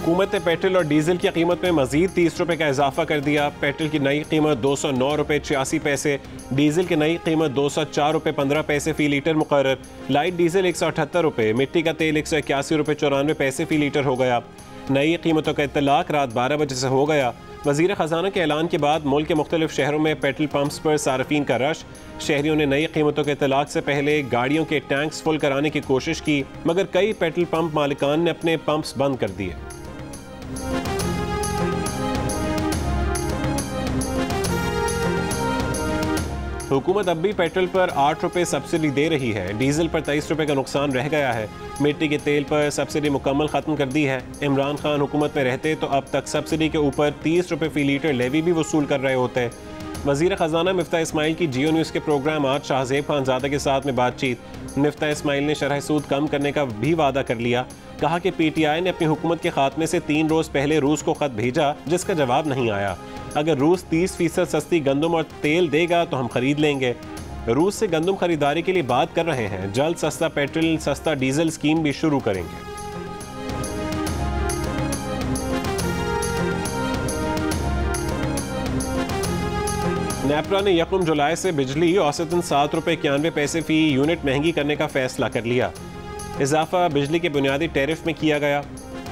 हुकूमत ने पेट्रोल और डीजल की कीमत में मजीद 30 रुपये का इजाफा कर दिया। पेट्रोल की नई कीमत 209 रुपये 86 पैसे, डीजल की नई कीमत 204 रुपये 15 पैसे फी लीटर मुकर्रर। लाइट डीजल 178 रुपये, मिट्टी का तेल 181 रुपये 94 पैसे फी लीटर हो गया। नई कीमतों का इत्तलाक रात 12 बजे से हो गया। वज़ीर ख़जाना के ऐलान के बाद मुल्क के मुख्तलिफ शहरों में पेट्रोल पंप्स पर सार्फिन का रश। शहरियों ने नई कीमतों के इत्तलाक से पहले गाड़ियों के टैंक्स फुल कराने की कोशिश की, मगर कई पेट्रोल पंप मालिकान ने अपने पंप्स बंद कर दिए। हुकूमत अब भी पेट्रोल पर 8 रुपये सब्सिडी दे रही है। डीजल पर 23 रुपये का नुकसान रह गया है। मिट्टी के तेल पर सब्सिडी मुकम्मल ख़त्म कर दी है। इमरान खान हुकूमत में रहते तो अब तक सब्सिडी के ऊपर 30 रुपये फ़ी लीटर लेवी भी वसूल कर रहे होते। वज़ीर ख़जाना मिफ्ताह इस्माइल की जियो न्यूज़ के प्रोग्राम आज शाहज़ेब खानज़ादा के साथ में बातचीत। मिफ्ताह इस्माइल ने शरह सूद कम करने का भी वादा कर लिया। कहा कि PTI ने अपनी हुकूमत के खात्मे से 3 रोज़ पहले रूस को ख़त भेजा, जिसका जवाब नहीं आया। अगर रूस 30% सस्ती गंदम और तेल देगा तो हम खरीद लेंगे। रूस से गंदम खरीदारी के लिए बात कर रहे हैं। जल्द सस्ता पेट्रोल सस्ता डीजल स्कीम भी शुरू करेंगे। नेपरा ने 1 जुलाई से बिजली औसतन 7 रुपये 91 पैसे फी यूनिट महंगी करने का फैसला कर लिया। इजाफा बिजली के बुनियादी टैरिफ में किया गया,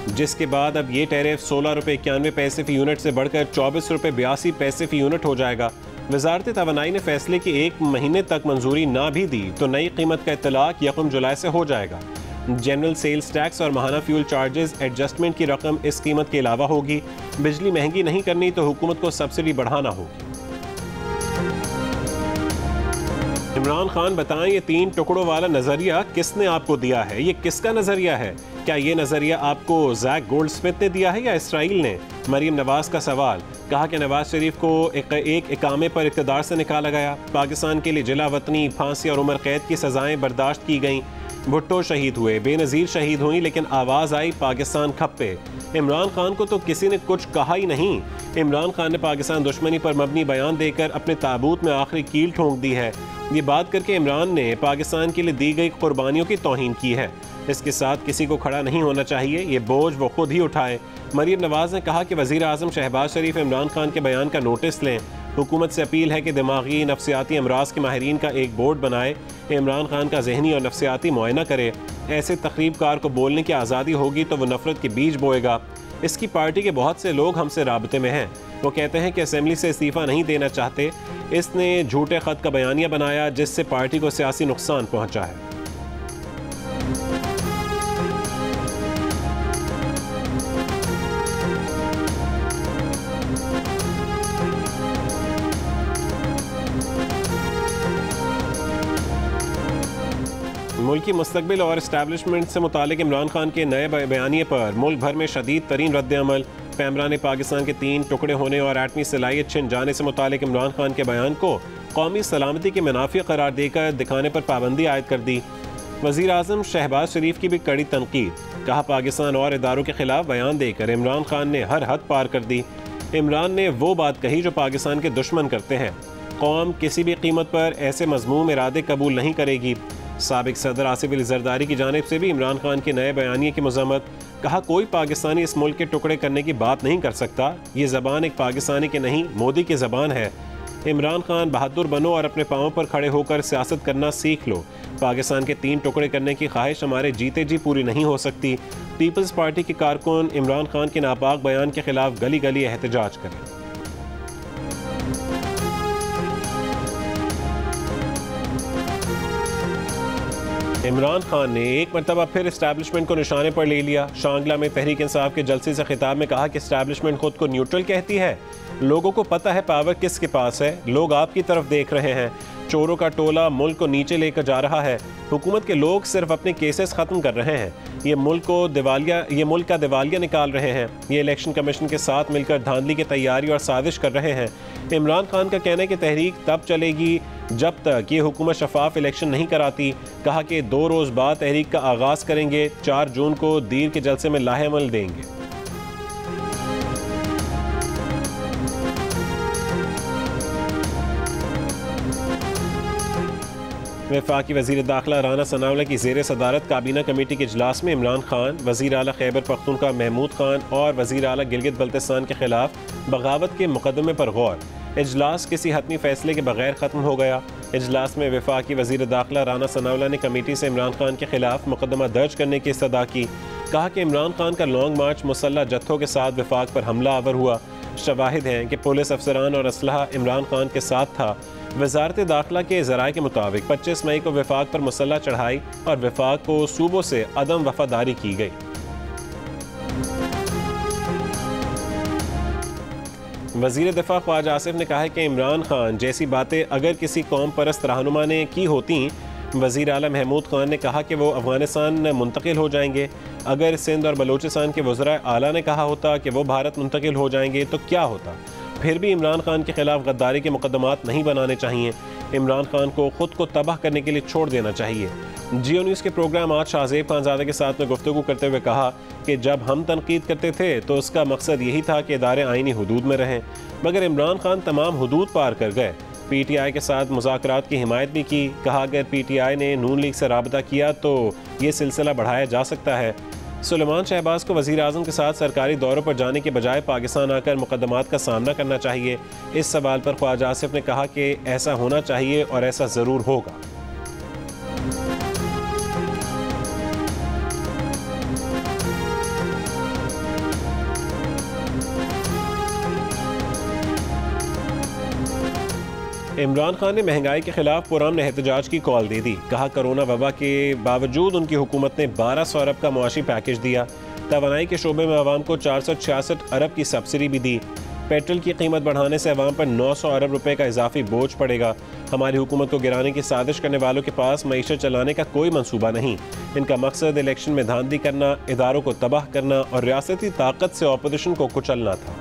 जिसके बाद अब ये टैरिफ 16 रुपये 91 पैसे फी यूनिट से बढ़कर 24 रुपये 82 पैसे फी यूनिट हो जाएगा। वजारत तवानाई ने फैसले की 1 महीने तक मंजूरी ना भी दी तो नई कीमत का इत्तलाक 1 जुलाई से हो जाएगा। जनरल सेल्स टैक्स और माहाना फ्यूल चार्जेस एडजस्टमेंट की रकम इस कीमत के अलावा होगी। बिजली महंगी नहीं करनी तो हुकूमत को सब्सिडी बढ़ाना होगी। इमरान खान बताएं, ये 3 टुकड़ों वाला नजरिया किसने आपको दिया है? ये किसका नजरिया है? क्या ये नजरिया आपको जैक गोल्डस्मिथ ने दिया है या इसराइल ने? मरीम नवाज का सवाल। कहा कि नवाज शरीफ को एक इकामे पर इक़्तिदार से निकाला गया। पाकिस्तान के लिए जिला वतनी, फांसी और उम्र कैद की सजाएं बर्दाश्त की गईं। भुट्टो शहीद हुए, बेनज़ीर शहीद हुई, लेकिन आवाज़ आई पाकिस्तान खप्पे। इमरान खान को तो किसी ने कुछ कहा ही नहीं। इमरान खान ने पाकिस्तान दुश्मनी पर मबनी बयान देकर अपने ताबूत में आखिरी कील ठोंक दी है। ये बात करके इमरान ने पाकिस्तान के लिए दी गई कुर्बानियों की तौहीन की है। इसके साथ किसी को खड़ा नहीं होना चाहिए, ये बोझ वो खुद ही उठाए। मरीम नवाज ने कहा कि वज़ीर आज़म शहबाज शरीफ इमरान खान के बयान का नोटिस लें। हुकूमत से अपील है कि दिमागी नफ्सियाती अमराज के माहिरीन का एक बोर्ड बनाए, इमरान खान का जहनी और नफ्सियाती मुआयना करे। ऐसे तकरीबकार को बोलने की आज़ादी होगी तो वो नफरत के बीज बोएगा। इसकी पार्टी के बहुत से लोग हमसे राबते में हैं। वो कहते हैं कि असेंबली से इस्तीफ़ा नहीं देना चाहते। इसने झूठे ख़त का बयानिया बनाया जिससे पार्टी को सियासी नुकसान पहुँचा है। मुल्की मुस्तकबिल और इस्टेब्लिशमेंट से मुतालिक इमरान खान के नए बयानिए पर मुल्क भर में शदीद तरीन रद्द-ए-अमल। पैमरा ने पाकिस्तान के 3 टुकड़े होने और एटमी सलाहियत छिन जाने से मुतालिक इमरान खान के बयान को कौमी सलामती के मुनाफी करार देकर दिखाने पर पाबंदी आयद कर दी। वज़ीर आज़म शहबाज शरीफ की भी कड़ी तनकीद। कहा पाकिस्तान और इदारों के खिलाफ बयान देकर इमरान खान ने हर हद पार कर दी। इमरान ने वो बात कही जो पाकिस्तान के दुश्मन करते हैं। कौम किसी भी कीमत पर ऐसे मज़मूम इरादे कबूल नहीं करेगी। साबिक सदर आसिफ अली जरदारी की जानिब से भी इमरान खान के नए बयानिए की मज़म्मत। कहा कोई पाकिस्तानी इस मुल्क के टुकड़े करने की बात नहीं कर सकता। ये ज़बान एक पाकिस्तानी की नहीं, मोदी की ज़बान है। इमरान खान बहादुर बनो और अपने पाँव पर खड़े होकर सियासत करना सीख लो। पाकिस्तान के 3 टुकड़े करने की ख्वाहिश हमारे जीते जी पूरी नहीं हो सकती। पीपल्स पार्टी के कारकुन इमरान खान के नापाक बयान के खिलाफ गली गली एहतजाज करें। इमरान खान ने एक मरतबा फिर इस्टेब्लिशमेंट को निशाने पर ले लिया। शांगला में तहरीक इंसाफ के जलसे से खिताब में कहा कि इस्टेब्लिशमेंट खुद को न्यूट्रल कहती है। लोगों को पता है पावर किसके पास है। लोग आपकी तरफ देख रहे हैं। चोरों का टोला मुल्क को नीचे लेकर जा रहा है। हुकूमत के लोग सिर्फ अपने केसेस ख़त्म कर रहे हैं। ये मुल्क का दिवालिया निकाल रहे हैं। ये इलेक्शन कमीशन के साथ मिलकर धांधली की तैयारी और साजिश कर रहे हैं। इमरान खान का कहना है कि तहरीक तब चलेगी जब तक ये हुकूमत शफाफ इलेक्शन नहीं कराती। कहा कि 2 रोज़ बाद तहरीक का आगाज़ करेंगे। 4 जून को दीर के जलसे में लाहेअमल देंगे। वफाकी वज़ीर दाखिला राना सनाउल्लाह की ज़ेर सदारत काबीना कमेटी के इजलास में इमरान खान, वज़ीर आला खैबर पख्तूनख्वा महमूद खान और वज़ीर आला गिलगित बल्तिस्तान के खिलाफ बगावत के मुकदमे पर गौर। इजलास किसी हतमी फैसले के बगैर ख़त्म हो गया। इजलास में वफाकी वज़ीर दाखिला राना सनाउल्लाह ने कमेटी से इमरान खान के खिलाफ मुकदमा दर्ज करने की इस्तदा की। कहा कि इमरान खान का लॉन्ग मार्च मुसल्लह जत्थों के साथ वफाक पर हमला आवर हुआ। शवाहिद हैं कि पुलिस अफसरान और असलहा इमरान खान के साथ था। वजारत दाखिला के ज़राए के मुताबिक 25 मई को वफाक पर मुसल्लह चढ़ाई और वफाक को सूबों से अदम वफादारी की गई। वज़ीर दिफा ख्वाजा आसिफ ने कहा है कि इमरान खान जैसी बातें अगर किसी कौम परस्त रहनुमा ने की होती। वज़ीर आला महमूद खान ने कहा कि वो अफ़गानिस्तान मुंतकिल हो जाएंगे। अगर सिंध और बलूचिस्तान के वज़राए आला ने कहा होता कि वो भारत मुंतकिल हो जाएंगे तो क्या होता। फिर भी इमरान खान के खिलाफ गद्दारी के मुकदमात नहीं बनाने चाहिए। इमरान खान को ख़ुद को तबाह करने के लिए छोड़ देना चाहिए। जियो न्यूज़ के प्रोग्राम आज शाहज़ेब खानज़ादा के साथ में गुफ्तगू करते हुए कहा कि जब हम तनकीद करते थे तो उसका मकसद यही था कि इदारे आइनी हुदूद में रहें, मगर इमरान खान तमाम हुदूद पार कर गए। PTI के साथ मुज़ाकरात की हिमायत भी की। कहा अगर PTI ने नून लीग से राबता किया तो ये सिलसिला बढ़ाया जा सकता है। सुलेमान शहबाज को वज़ीर आज़म के साथ सरकारी दौरों पर जाने के बजाय पाकिस्तान आकर मुकदमात का सामना करना चाहिए। इस सवाल पर ख्वाजा आसिफ ने कहा कि ऐसा होना चाहिए और ऐसा ज़रूर होगा। इमरान खान ने महंगाई के खिलाफ पुरअमन एहतजाज की कॉल दे दी। कहा कोरोना वबा के बावजूद उनकी हुकूमत ने 1200 अरब का मुआशी पैकेज दिया। तवानाई के शोबे में आवाम को 466 अरब की सब्सिडी भी दी। पेट्रोल की कीमत बढ़ाने से आवाम पर 900 अरब रुपए का इजाफी बोझ पड़ेगा। हमारी हुकूमत को गिराने की साजिश करने वालों के पास मईशत चलाने का कोई मंसूबा नहीं। इनका मकसद इलेक्शन में धांधली करना, इदारों को तबाह करना और रियासती ताकत से अपोजिशन को कुचलना था।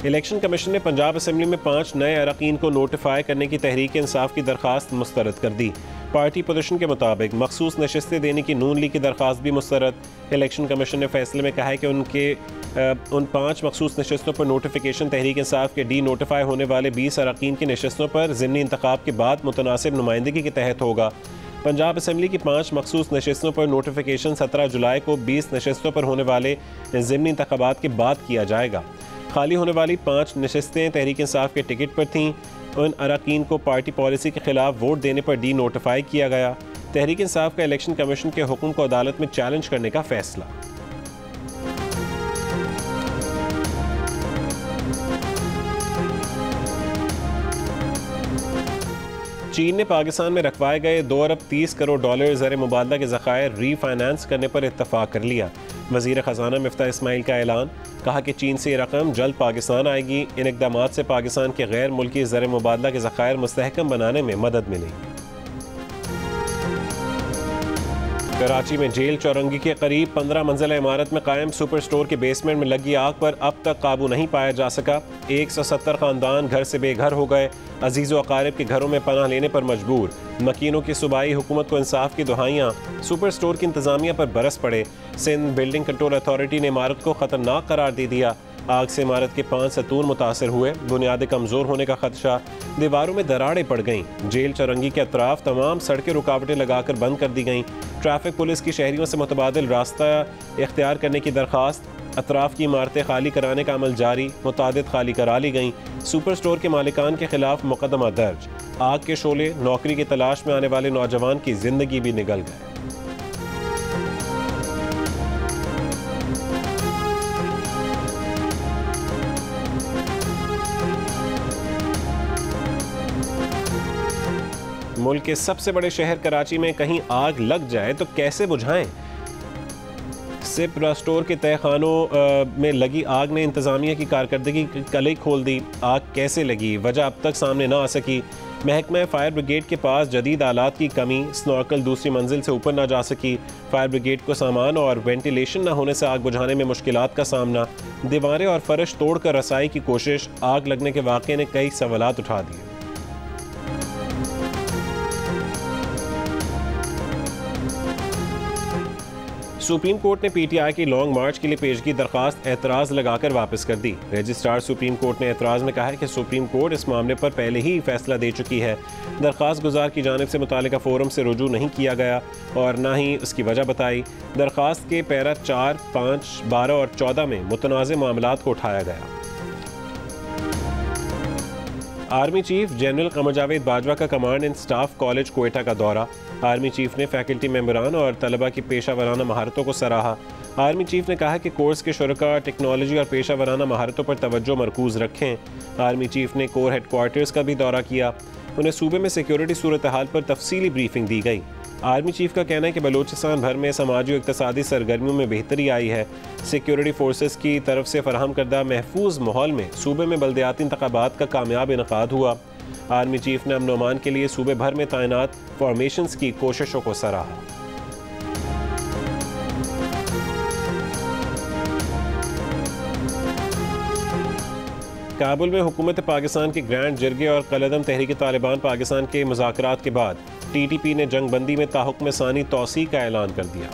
इलेक्शन कमीशन ने पंजाब असम्बली में 5 नए अरकान को नोटिफाई करने की तहरीक इंसाफ की दरख्वास्त मुस्तरद कर दी। पार्टी पोजीशन के मुताबिक मखसूस नशस्तें देने की नून लीग की दरख्वास्त भी मुस्तरद। इलेक्शन कमीशन ने फैसले में कहा है कि उन 5 मखसूस नशस्तों पर नोटिफिकेशन तहरीक इंसाफ के डी नोटिफाई होने वाले 20 अरकान की नशस्तों पर ज़िमनी इंतखाब के बाद मुतनासिब नुमाइंदगी के तहत होगा। पंजाब असम्बली की 5 मखसूस नशस्तों पर नोटिफिकेशन 17 जुलाई को 20 नशस्तों पर होने वाले ज़िमनी इंतखाबात के बाद किया जाएगा। खाली होने वाली 5 नशस्तें तहरीक इंसाफ के टिकट पर थीं। उन अरकान को पार्टी पॉलिसी के खिलाफ वोट देने पर डी नोटिफाई किया गया। तहरीक इंसाफ का इलेक्शन कमीशन के हुक्म को अदालत में चैलेंज करने का फैसला। चीन ने पाकिस्तान में रखवाए गए 2 अरब 30 करोड़ डॉलर ज़र मुबादला के ज़खायर रीफाइनेंस करने पर इत्तफाक कर लिया। वज़ीर ख़जाना मिफ्ता इस्माइल का ऐलान। कहा कि चीन से ये रकम जल्द पाकिस्तान आएगी। इन इक़दामात से पाकिस्तान के गैर मुल्की ज़र मुबादला के ज़खायर मुस्तहकम बनाने में मदद मिलेगी। कराची में जेल चौरंगी के करीब 15 मंजिला इमारत में कायम सुपर स्टोर के बेसमेंट में लगी आग पर अब तक काबू नहीं पाया जा सका। 170 ख़ानदान घर से बेघर हो गए। अजीज़ व अकारिब के घरों में पनाह लेने पर मजबूर। मकीनों की सूबाई हुकूमत को इंसाफ की दुहाइयाँ। सुपर स्टोर की इंतज़ामिया पर बरस पड़े। सिंध बिल्डिंग कंट्रोल अथॉरिटी ने इमारत को ख़तरनाक करार दे दिया। आग से इमारत के 5 सतून मुतासर हुए। बुनियादें कमज़ोर होने का खदशा। दीवारों में दरारें पड़ गईं। जेल चौरंगी के अतराफ तमाम सड़कें रुकावटें लगाकर बंद कर दी गईं। ट्रैफिक पुलिस की शहरियों से मुतबादिल रास्ता इख्तियार करने की दरख्वास्त। अतराफ की इमारतें खाली कराने का अमल जारी। मुतादिद खाली करा ली गईं। सुपर स्टोर के मालिकान के खिलाफ मुकदमा दर्ज। आग के शोले, नौकरी की तलाश में आने वाले नौजवान की जिंदगी भी निगल गए। मुल्क के सबसे बड़े शहर कराची में कहीं आग लग जाए तो कैसे बुझाएं? सिप स्टोर के तहखानों में लगी आग ने इंतज़ामिया की कारकर्दगी कलई खोल दी। आग कैसे लगी, वजह अब तक सामने ना आ सकी। महकमा फायर ब्रिगेड के पास जदीद आलात की कमी। स्नॉर्कल दूसरी मंजिल से ऊपर ना जा सकी। फायर ब्रिगेड को सामान और वेंटिलेशन ना होने से आग बुझाने में मुश्किलात का सामना। दीवारें और फर्श तोड़कर रसाई की कोशिश। आग लगने के वाक़े ने कई सवालात उठा दिए। सुप्रीम कोर्ट ने पीटीआई की लॉन्ग मार्च के लिए पेशगी दरखास्त एतराज़ लगाकर वापस कर दी। रजिस्ट्रार सुप्रीम कोर्ट ने एतराज़ में कहा है कि सुप्रीम कोर्ट इस मामले पर पहले ही फैसला दे चुकी है। दरखास्त गुजार की जानिब से मुतालिका फोरम से रुजू नहीं किया गया और न ही उसकी वजह बताई। दरखास्त के पैरा 4, 5, 12 और 14 में मुतनाज़ मामलात को उठाया गया। Army chief general Qamar Javed Bajwa का command and staff college Quetta का दौरा। आर्मी चीफ ने फैकल्टी मेंबरान और तलबा की पेशा वराना महारतों को सराहा। आर्मी चीफ ने कहा कि कोर्स के शुरका टेक्नोलॉजी और पेशा वराना महारतों पर तवज्जो मरकूज़ रखें। आर्मी चीफ ने कोर हेडक्वार्टर्स का भी दौरा किया। उन्हें सूबे में सिक्योरिटी सूरत हाल पर तफसीली ब्रीफिंग दी गई। आर्मी चीफ का कहना है कि बलूचिस्तान भर में समाजी और इक़्तिसादी सरगर्मियों में बेहतरी आई है। सिक्योरिटी फोर्सेस की तरफ से फराहम करदा महफूज माहौल में सूबे में बल्दियाती इंतखाबात का कामयाब इनकाद हुआ। आर्मी चीफ ने अमन अमान के लिए सूबे भर में तैनात फॉर्मेशंस की कोशिशों को सराहा। काबुल में हुकूमत पाकिस्तान के ग्रैंड जरगे और कलदम तहरीक तालिबान पाकिस्तान के मुज़ाकरात के बाद टीटीपी ने जंग बंदी में ताहुक्म सानी तौसी का ऐलान कर दिया।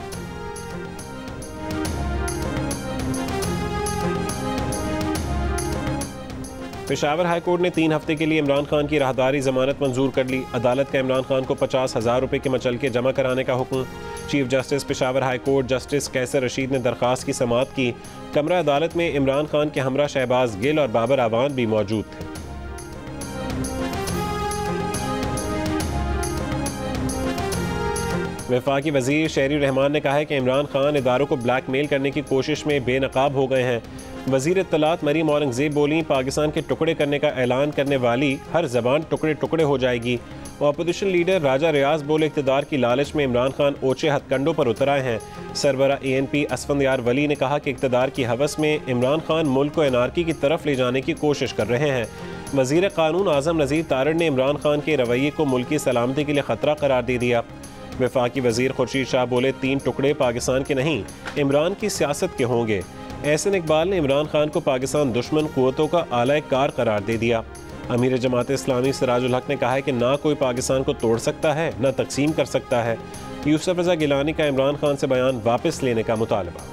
पेशावर हाई कोर्ट ने 3 हफ्ते के लिए इमरान खान की राहदारी जमानत मंजूर कर ली। अदालत का इमरान खान को 50,000 रुपये के मचलके जमा कराने का हुक्म। Chief justice Peshawar high court justice Qaiser Rashid ने दरख्वास्त की समाअत की। कमरा अदालत में इमरान खान के हमरा शहबाज गिल और बाबर आवान भी मौजूद थे। वफाकी वजीर शहरी रहमान ने कहा है कि इमरान खान इदारों को ब्लैकमेल करने की कोशिश में बेनकाब हो गए हैं। वजीर इत्तलात मरीम औरंगजेब बोली, पाकिस्तान के टुकड़े करने का ऐलान करने वाली हर जबान टुकड़े टुकड़े हो जाएगी। अपोजिशन लीडर राजा रियाज बोले, इक़्तिदार की लालच में इमरान खान ओछे हथकंडों पर उतर आए हैं। सरबरा ANP असफंदयार वली ने कहा कि इक़्तिदार की हवस में इमरान खान मुल्क को एनआरकी की तरफ ले जाने की कोशिश कर रहे हैं। वजीर कानून आज़म नज़ीर तारड़ ने इमरान खान के रवैये को मुल्क की सलामती के लिए ख़तरा करार दे दिया। वफाकी वजीर खुर्शीद शाह बोले, 3 टुकड़े पाकिस्तान के नहीं इमरान की सियासत के होंगे। एहसन इकबाल ने इमरान खान को पाकिस्तान दुश्मन क़ुव्वतों का आला कार करार दे दिया। अमीर जमात इस्लामी सिराजुल हक ने कहा है कि ना कोई पाकिस्तान को तोड़ सकता है ना तकसीम कर सकता है। यूसुफ रज़ा गिलानी का इमरान खान से बयान वापस लेने का मुतालबा।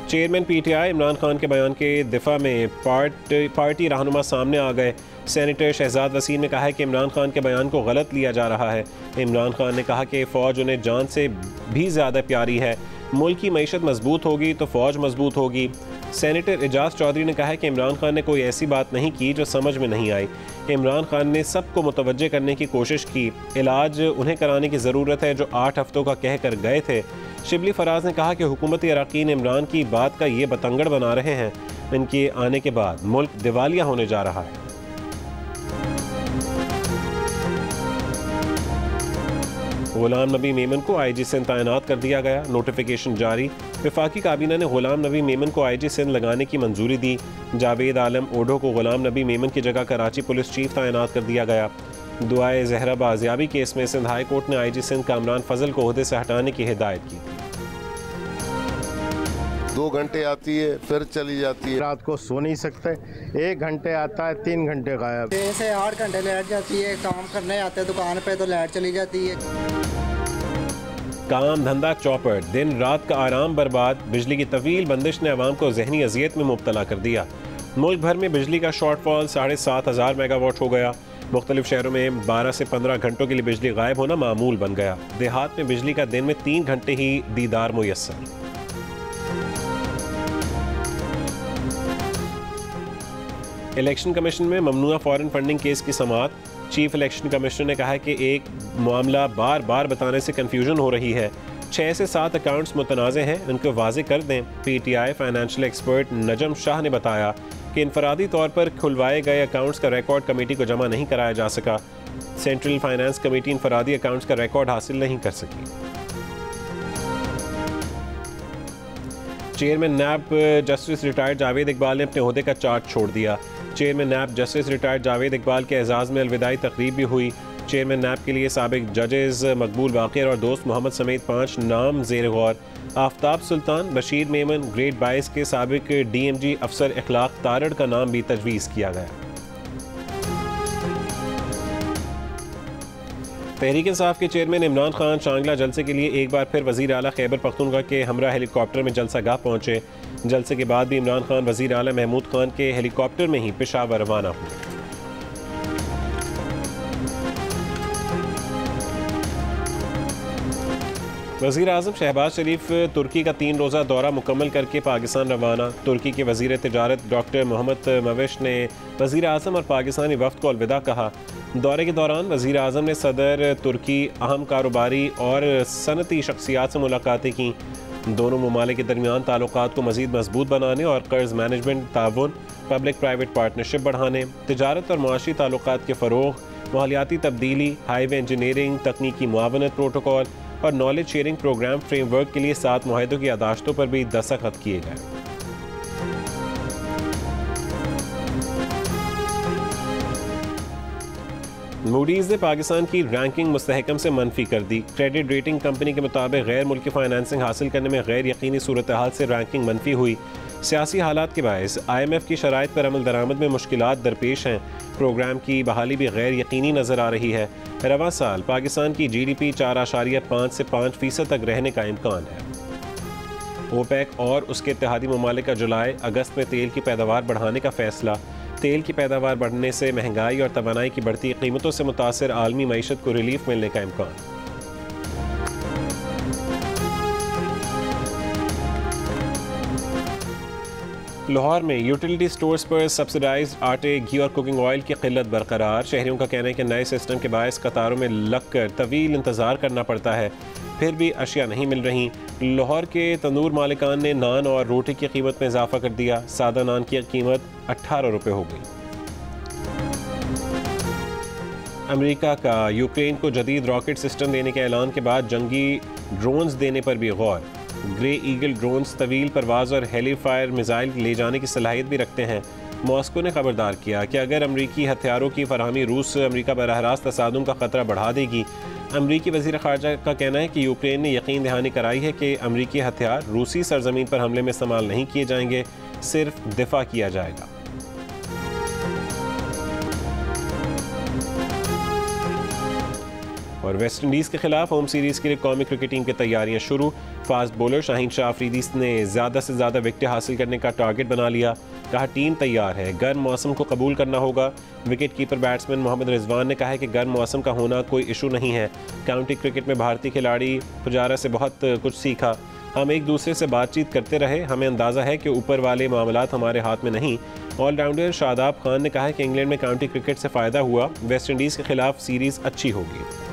चेयरमैन PTI इमरान खान के बयान के दिफा में पार्टी रहनुमा सामने आ गए। सेनेटर शहजाद वसीम ने कहा है कि इमरान खान के बयान को गलत लिया जा रहा है। इमरान खान ने कहा कि फ़ौज उन्हें जान से भी ज़्यादा प्यारी है। मुल्क की मईशत मजबूत होगी तो फ़ौज मजबूत होगी। सेनेटर एजाज चौधरी ने कहा है कि इमरान खान ने कोई ऐसी बात नहीं की जो समझ में नहीं आई। इमरान खान ने सबको मुतवज्जे करने की कोशिश की। इलाज उन्हें कराने की ज़रूरत है जो 8 हफ्तों का कह कर गए थे। शिबली फराज ने कहा कि हुकूमती अरकान इमरान की बात का ये बतंगड़ बना रहे हैं। इनके आने के बाद मुल्क दिवालिया होने जा रहा है। गुलाम नबी मेमन को IG सिंध तैनात कर दिया गया। नोटिफिकेशन जारी। वफाकी काबीना ने गुलाम नबी मेमन को IG सिंध लगाने की मंजूरी दी। जावेद आलम ओढो को गुलाम नबी मेमन की जगह कराची पुलिस चीफ तैनात कर दिया गया। दुआए जहरा बाजियाबी केस में सिंध हाई कोर्ट ने IG सिंध कामरान फजल को ओहदे से हटाने की हिदायत की थी। 2 घंटे आती है फिर चली जाती है। रात को सो नहीं सकते। 1 घंटे आता है, 3 घंटे गायब। 6 से 8 घंटे लाइट जाती है। काम करने आते हैं दुकान पे तो लाइट चली जाती है। काम धंधा चौपट, दिन रात का आराम बर्बाद। बिजली की तवील बंदिश ने अवाम को जहनी अजियत में मुब्तला कर दिया। मुल्क भर में बिजली का शॉर्टफॉल 7,500 मेगावाट हो गया। मुख्तलिफ शहरों में 12 से 15 घंटों के लिए बिजली गायब होना मामूल बन गया। देहात में बिजली का दिन में 3 घंटे ही दीदार मुयस्सर। इलेक्शन कमीशन में ममनुआ फॉरेन फंडिंग केस की समाअत। चीफ इलेक्शन कमिश्नर ने कहा है कि एक मामला बार बार बताने से कन्फ्यूजन हो रही है। 6 से 7 अकाउंट्स मुतनाज़े हैं, उनको वाज़े कर दें। PTI फाइनेंशियल एक्सपर्ट नजम शाह ने बताया कि इनफरादी तौर पर खुलवाए गए अकाउंट्स का रिकॉर्ड कमेटी को जमा नहीं कराया जा सका। सेंट्रल फाइनेंस कमेटी इनफरादी अकाउंट्स का रिकॉर्ड हासिल नहीं कर सकी। Chairman NAB justice retired Javed Iqbal ने अपने ओहदे का चार्ज छोड़ दिया। Chairman NAB justice retired Javed Iqbal के एजाज़ में अलविदाई तकरीब भी हुई। चेयरमैन नैब के लिए साबिक जजेस मकबूल बाक़िर और दोस्त मोहम्मद समेत 5 नाम ज़ेर गौर। आफ्ताब सुल्तान, बशीर मेमन, ग्रेड 22 के साबिक DMG अफसर इखलाक तारड़ का नाम भी तजवीज़ किया गया। तहरीक इंसाफ के चेयरमैन इमरान खान शांगला जलसे के लिए एक बार फिर वज़ीर आला खैबर पख्तूनख्वा के हमरा हेलीकॉप्टर में जलसागाह पहुंचे। जलसे के बाद भी इमरान खान वज़ीर आला महमूद खान के हेलीकॉप्टर में ही पेशावर रवाना हुए। वज़ीर आज़म शहबाज शरीफ तुर्की का 3 रोज़ा दौरा मुकम्मल करके पाकिस्तान रवाना। तुर्की के वज़ीर तिजारत डॉक्टर मोहम्मद मविश ने वज़ीर आज़म और पाकिस्तानी वफ़द को अलविदा कहा। दौरे के दौरान वज़ीर आज़म ने सदर तुर्की, अहम कारोबारी और सनती शख्सियात से मुलाकातें की। दोनों ममालिक के दरमियान ताल्लुकात को मज़ीद मजबूत बनाने और कर्ज़ मैनेजमेंट, ताउन, पब्लिक प्राइवेट पार्टनरशिप बढ़ाने, तिजारत और मुआशी ताल्लुकात के फ़रोग़, माहौलियाती तब्दीली, हाईवे इंजीनियरिंग, तकनीकी मुआवनत प्रोटोकॉल और नॉलेज शेयरिंग प्रोग्राम फ्रेमवर्क के लिए 7 मुआहदों की यादाश्तों पर भी दस्तखत किए गए। मूडीज़ ने पाकिस्तान की रैंकिंग मुस्तहकम से मनफी कर दी। क्रेडिट रेटिंग कंपनी के मुताबिक गैर मुल्की फाइनेंसिंग हासिल करने में गैर यकीनी सूरत हाल से रैंकिंग मनफी हुई। सियासी हालात के बायस IMF की शराइत पर अमल दरामद में मुश्किलात दरपेश हैं। प्रोग्राम की बहाली भी गैर यकीनी नज़र आ रही है। रवां साल पाकिस्तान की GDP 4.5 से 5% तक रहने का इम्कान है। OPEC और उसके इत्तेहादी ममालिक का जुलाई अगस्त में तेल की पैदावार बढ़ाने का फैसला। तेल की पैदावार बढ़ने से महंगाई और तवानाई की बढ़ती कीमतों से मुतासर आलमी मईशत को रिलीफ मिलने का इम्कान। लाहौर में यूटिलिटी स्टोर्स पर सब्सिडाइज्ड आटे, घी और कुकिंग ऑयल की किल्लत बरकरार। शहरियों का कहना है कि नए सिस्टम के बायस कतारों में लगकर तवील इंतज़ार करना पड़ता है, फिर भी अशिया नहीं मिल रही। लाहौर के तंदूर मालिकान ने नान और रोटी की कीमत में इजाफा कर दिया। सादा नान की कीमत 18 रुपये हो गई। अमेरिका का यूक्रेन को जदीद रॉकेट सिस्टम देने के ऐलान के बाद जंगी ड्रोन्स देने पर भी गौर। ग्रे ईगल ड्रोन्स तवील परवाज और हेलीफायर मिसाइल ले जाने की सलाहियत भी रखते हैं। मॉस्को ने खबरदार किया कि अगर अमरीकी हथियारों की फरहमी रूस से अमरीका बराह रास्त तसादुम का खतरा बढ़ा देगी। अमरीकी वज़ीर ख़ारजा का कहना है कि यूक्रेन ने यकीन दहानी कराई है कि अमरीकी हथियार रूसी सरजमीन पर हमले में इस्तेमाल नहीं किए जाएंगे, सिर्फ दिफा किया जाएगा। और वेस्ट इंडीज़ के खिलाफ होम सीरीज़ के लिए कौमी क्रिकेट टीम की तैयारियां शुरू। फास्ट बॉलर शाहीन शाह अफरीदी ने ज़्यादा से ज़्यादा विकेट हासिल करने का टारगेट बना लिया। कहा टीम तैयार है, गर्म मौसम को कबूल करना होगा। Wicket keeper batsman Mohammad Rizwan ने कहा है कि गर्म मौसम का होना कोई इशू नहीं है। काउंटी क्रिकेट में भारतीय खिलाड़ी पुजारा से बहुत कुछ सीखा। हम एक दूसरे से बातचीत करते रहे, हमें अंदाज़ा है कि ऊपर वाले मामलात हमारे हाथ में नहीं। ऑलराउंडर शादाब खान ने कहा है कि इंग्लैंड में काउंटी क्रिकेट से फ़ायदा हुआ, वेस्ट इंडीज़ के खिलाफ सीरीज़ अच्छी होगी।